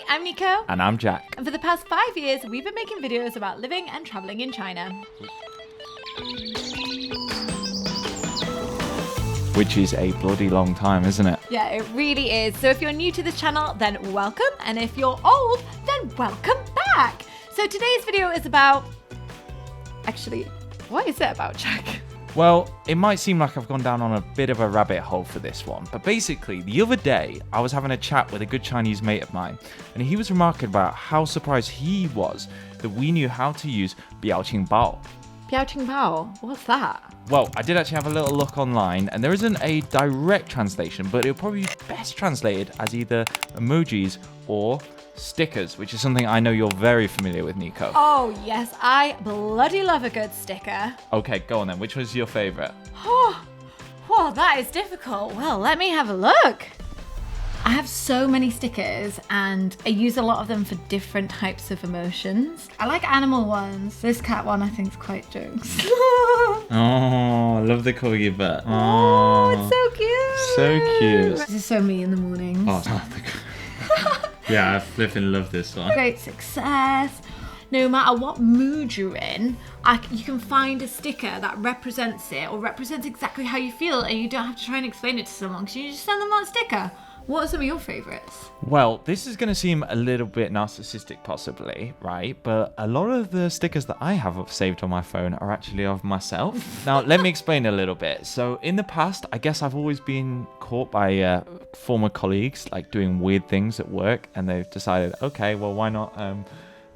I'm Nico. And I'm Jack. And for the past 5 years, we've been making videos about living and traveling in China. Which is a bloody long time, isn't it? Yeah, it really is. So if you're new to this channel, then welcome. And if you're old, then welcome back. So today's video is about... Actually, what is it about, Jack? Well, it might seem like I've gone down on a bit of a rabbit hole for this one, but basically, the other day, I was having a chat with a good Chinese mate of mine, and he was remarking about how surprised he was that we knew how to use Biao Bao. Biao Bao? What's that? Well, I did actually have a little look online, and there isn't a direct translation, but it'll probably be best translated as either emojis or stickers, which is something I know you're very familiar with, Nico. Oh, yes, I bloody love a good sticker. Okay, go on then. Which was your favorite? Oh, that is difficult. Well, let me have a look. I have so many stickers and I use a lot of them for different types of emotions. I like animal ones. This cat one I think is quite jokes. Oh, I love the corgi bird. Oh, it's so cute. So cute. This is so me in the mornings. Yeah, I flipping love this one. Great success. No matter what mood you're in, you can find a sticker that represents it or represents exactly how you feel, and you don't have to try and explain it to someone because you just send them that sticker. What are some of your favorites? Well, this is going to seem a little bit narcissistic possibly, right? But a lot of the stickers that I have saved on my phone are actually of myself. Now, let me explain a little bit. So in the past, I guess I've always been caught by former colleagues like doing weird things at work, and they've decided, okay, well, why not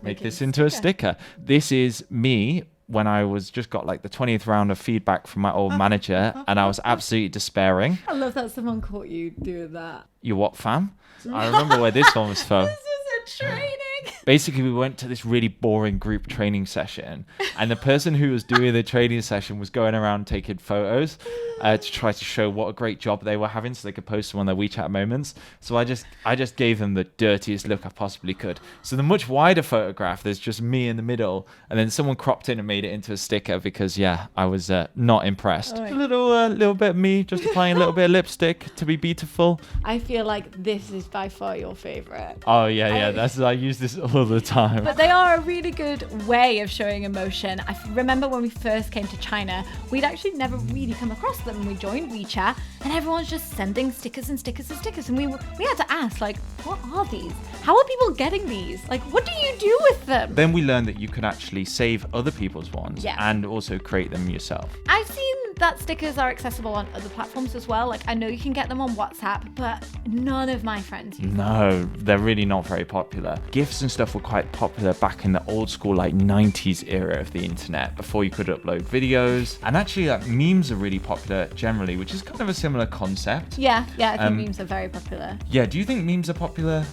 make this into a sticker? This is me when I just got like the 20th round of feedback from my old manager, and I was absolutely despairing. I love that someone caught you doing that. You what, fam? I remember where this one was from. This is a training. Basically, we went to this really boring group training session, and the person who was doing the training session was going around taking photos to try to show what a great job they were having so they could post them on their WeChat moments. So I just gave them the dirtiest look I possibly could. So the much wider photograph, there's just me in the middle, and then someone cropped in and made it into a sticker because, yeah, I was not impressed. Oh, a little bit of me, just applying a little bit of lipstick to be beautiful. I feel like this is by far your favorite. Oh, yeah, I use this all the time. But they are a really good way of showing emotion. I remember when we first came to China, we'd actually never really come across them. We joined WeChat and everyone's just sending stickers and stickers and stickers. And we had to ask, like, what are these? How are people getting these? Like, what do you do with them? Then we learned that you could actually save other people's ones and also create them yourself. I've seen that stickers are accessible on other platforms as well. Like, I know you can get them on WhatsApp, but none of my friends use them. No, they're really not very popular. GIFs and stuff were quite popular back in the old school, like 90s era of the internet, before you could upload videos. And actually, like, memes are really popular generally, which is kind of a similar concept. Yeah, I think memes are very popular. Yeah, do you think memes are popular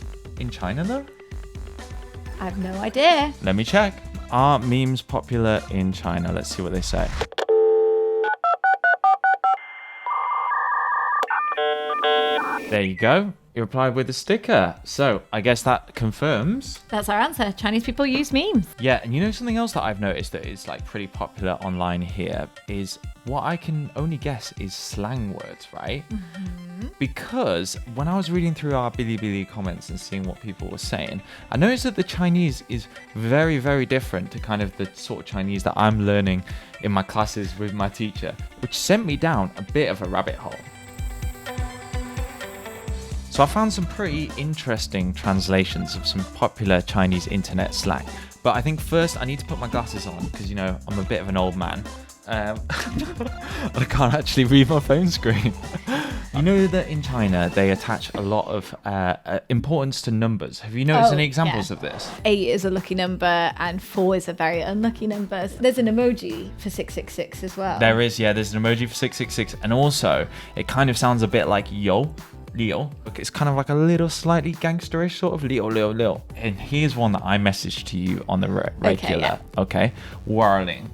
in China though? I have no idea. Let me check. Are memes popular in China? Let's see what they say. There you go. You replied with a sticker. So I guess that confirms. That's our answer. Chinese people use memes. Yeah, and you know something else that I've noticed that is like pretty popular online here is what I can only guess is slang words, right? Mm-hmm. Because when I was reading through our Bilibili comments and seeing what people were saying, I noticed that the Chinese is very, very different to kind of the sort of Chinese that I'm learning in my classes with my teacher, which sent me down a bit of a rabbit hole. So I found some pretty interesting translations of some popular Chinese internet slang. But I think first I need to put my glasses on because, you know, I'm a bit of an old man. I can't actually read my phone screen. You know that in China, they attach a lot of importance to numbers. Have you noticed any examples of this? 8 is a lucky number and 4 is a very unlucky number. There's an emoji for 666 as well. There is, yeah. There's an emoji for 666. And also, it kind of sounds a bit like yo. Leo. Look, it's kind of like a little slightly gangsterish sort of Leo. And here's one that I messaged to you on the regular. Okay. Whirling.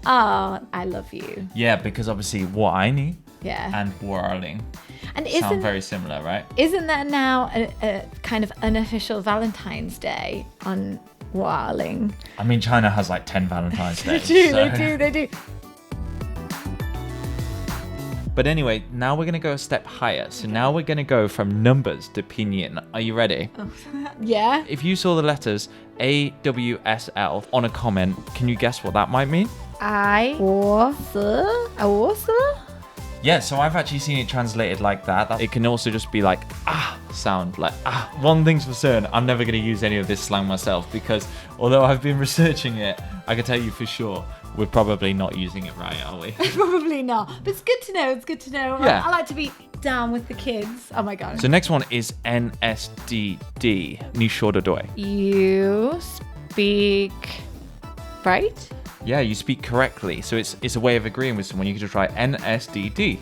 Oh, I love you. Yeah, because obviously what I need and whirling and sound very similar, right? Isn't there now a kind of unofficial Valentine's Day on whirling? I mean, China has like 10 Valentine's Days. They do. But anyway, now we're going to go a step higher. So now we're going to go from numbers to pinyin. Are you ready? Yeah. If you saw the letters AWSL on a comment, can you guess what that might mean? Yeah, so I've actually seen it translated like that. It can also just be like sound, like One thing's for certain, I'm never going to use any of this slang myself, because although I've been researching it, I can tell you for sure we're probably not using it right, are we? Probably not. But it's good to know. It's good to know. Yeah. I like to be down with the kids. Oh my god. So next one is NSDD. Ni sure de doi. You speak right? Yeah, you speak correctly. So it's a way of agreeing with someone. You can just write NSDD.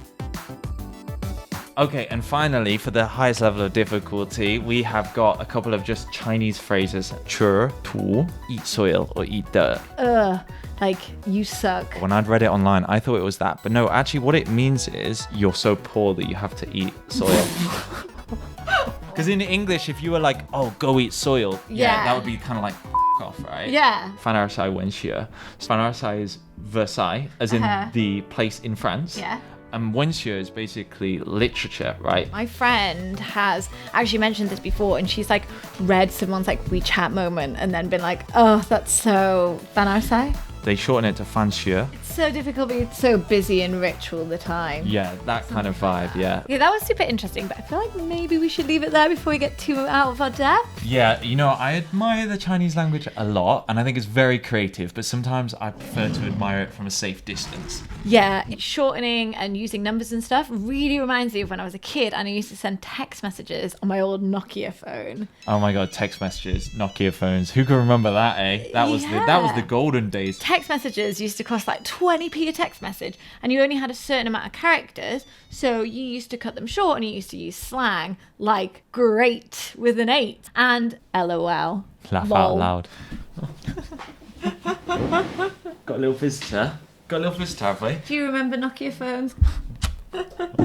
Okay, and finally, for the highest level of difficulty, we have got a couple of just Chinese phrases. 吃土 eat soil or eat dirt. Like you suck. When I'd read it online, I thought it was that. But no, actually what it means is you're so poor that you have to eat soil. Because in English, if you were like, oh, go eat soil, yeah that would be kind of like off, right? Yeah. 凡尔赛文学. So 凡尔赛 is Versailles, as in the place in France. Yeah. And 文学 is basically literature, right? My friend has actually mentioned this before, and she's like read someone's like WeChat moment and then been like, oh, that's so 凡尔赛. They shorten it to 番学. It's so difficult being so busy and rich all the time. Yeah, that kind of vibe, yeah. Yeah, that was super interesting, but I feel like maybe we should leave it there before we get too out of our depth. Yeah, you know, I admire the Chinese language a lot, and I think it's very creative, but sometimes I prefer to admire it from a safe distance. Yeah, shortening and using numbers and stuff really reminds me of when I was a kid and I used to send text messages on my old Nokia phone. Oh my god, text messages, Nokia phones. Who can remember that, eh? That was the golden days. Text messages used to cost like 20p a text message, and you only had a certain amount of characters, so you used to cut them short and you used to use slang like great with an 8 and LOL. Laugh out loud. Got a little visitor. Have we? Do you remember Nokia phones?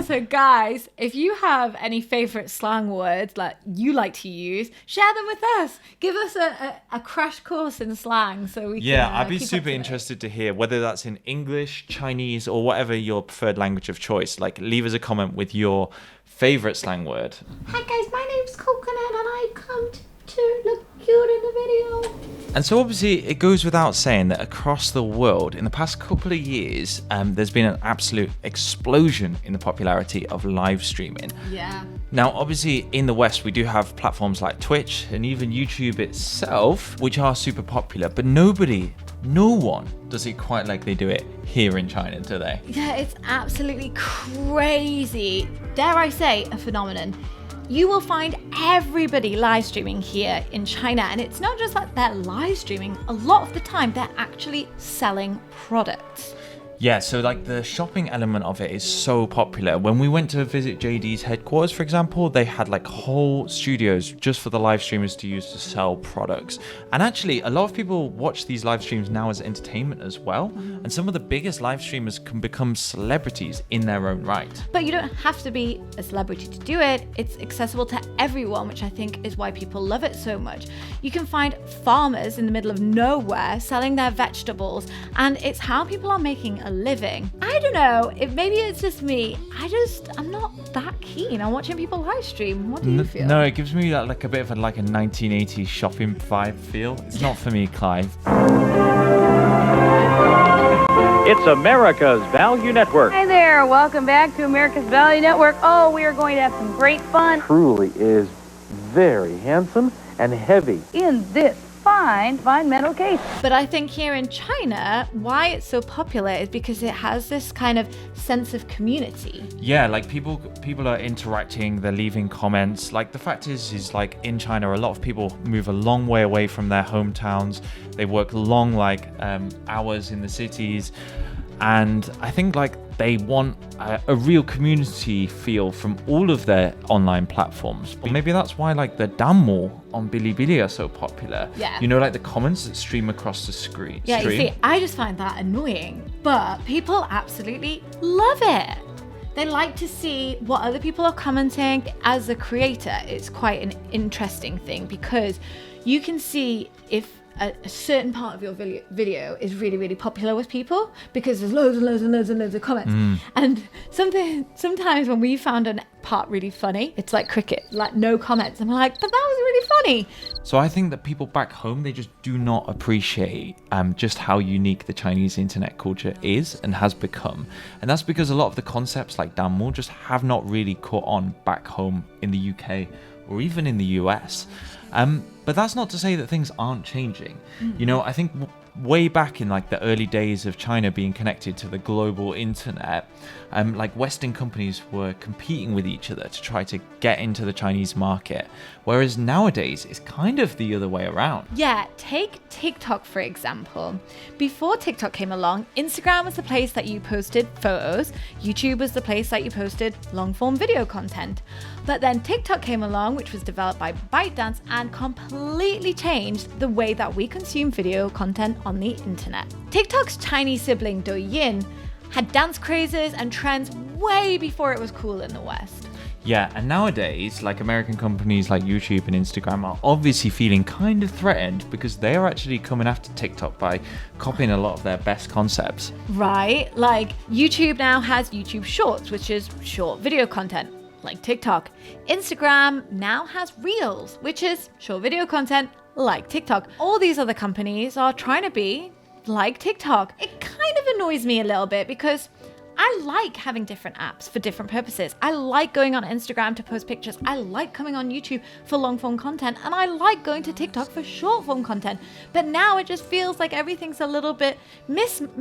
So guys, if you have any favorite slang words that you like to use, share them with us. Give us a crash course in slang so we can I'd be keep super up to date. interested to hear whether that's in English, Chinese, or whatever your preferred language of choice. Like, leave us a comment with your favorite slang word. Hi guys, my name's Coconut and I come to look cute in the video. And so obviously it goes without saying that across the world in the past couple of years, there's been an absolute explosion in the popularity of live streaming. Yeah. Now, obviously in the West, we do have platforms like Twitch and even YouTube itself, which are super popular, but no one does it quite like they do it here in China, do they? Yeah, it's absolutely crazy. Dare I say, a phenomenon. You will find everybody live streaming here in China, and it's not just like they're live streaming. A lot of the time, they're actually selling products. Yeah, so like the shopping element of it is so popular. When we went to visit JD's headquarters, for example, they had like whole studios just for the live streamers to use to sell products. And actually, a lot of people watch these live streams now as entertainment as well. And some of the biggest live streamers can become celebrities in their own right. But you don't have to be a celebrity to do it. It's accessible to everyone, which I think is why people love it so much. You can find farmers in the middle of nowhere selling their vegetables, and it's how people are making a living. I don't know, maybe it's just me. I'm not that keen on watching people live stream. What do you feel? No, it gives me like a bit of a 1980s shopping vibe feel. It's not for me, Clive. It's America's Value Network. Hi there, welcome back to America's Value Network. Oh, we are going to have some great fun Truly is very handsome and heavy. in this fine metal case. But I think here in China, why it's so popular is because it has this kind of sense of community. Yeah, like people are interacting, they're leaving comments. Like the fact is like in China, a lot of people move a long way away from their hometowns. They work long hours in the cities. And I think like they want a real community feel from all of their online platforms. But maybe that's why like the Danmo on Bilibili are so popular. Yeah. You know, like the comments that stream across the screen. Yeah, you see, I just find that annoying, but people absolutely love it. They like to see what other people are commenting. As a creator, it's quite an interesting thing because you can see if a certain part of your video is really, really popular with people because there's loads and loads and loads and loads of comments. And sometimes when we found a part really funny, it's like cricket, like no comments. And we're like, but that was really funny. So I think that people back home, they just do not appreciate just how unique the Chinese internet culture is and has become. And that's because a lot of the concepts like Danmo just have not really caught on back home in the UK or even in the US. But that's not to say that things aren't changing. You know, I think way back in like the early days of China being connected to the global internet, like Western companies were competing with each other to try to get into the Chinese market. Whereas nowadays it's kind of the other way around. Yeah, take TikTok for example. Before TikTok came along, Instagram was the place that you posted photos, YouTube was the place that you posted long form video content. But then TikTok came along, which was developed by ByteDance and completely changed the way that we consume video content on the internet. TikTok's Chinese sibling Douyin had dance crazes and trends way before it was cool in the West. Yeah, and nowadays, like American companies like YouTube and Instagram are obviously feeling kind of threatened because they are actually coming after TikTok by copying a lot of their best concepts. Right, like YouTube now has YouTube Shorts, which is short video content, like TikTok. Instagram now has Reels, which is short video content, like TikTok. All these other companies are trying to be like TikTok. It kind of annoys me a little bit because I like having different apps for different purposes. I like going on Instagram to post pictures. I like coming on YouTube for long form content. And I like going to TikTok for short form content. But now it just feels like everything's a little bit mishmashed.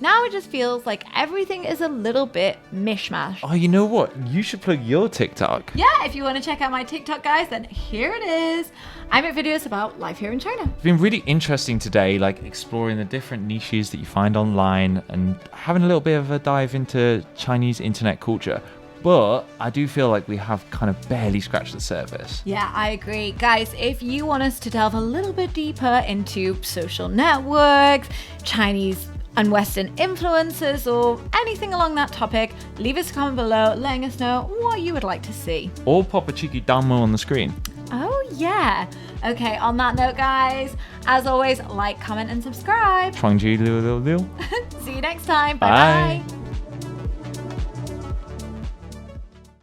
Now it just feels like everything is a little bit mishmash. Oh, you know what? You should plug your TikTok. Yeah, if you want to check out my TikTok, guys, then here it is. I make videos about life here in China. It's been really interesting today, like exploring the different niches that you find online and having a little bit of a dive into Chinese internet culture. But I do feel like we have kind of barely scratched the surface. Yeah, I agree. Guys, if you want us to delve a little bit deeper into social networks, Chinese and Western influences, or anything along that topic, leave us a comment below letting us know what you would like to see. Or pop a cheeky Danmo on the screen. Oh yeah. Okay, on that note, guys, as always, like, comment and subscribe. Chuangji liu liu liu. See you next time. Bye bye.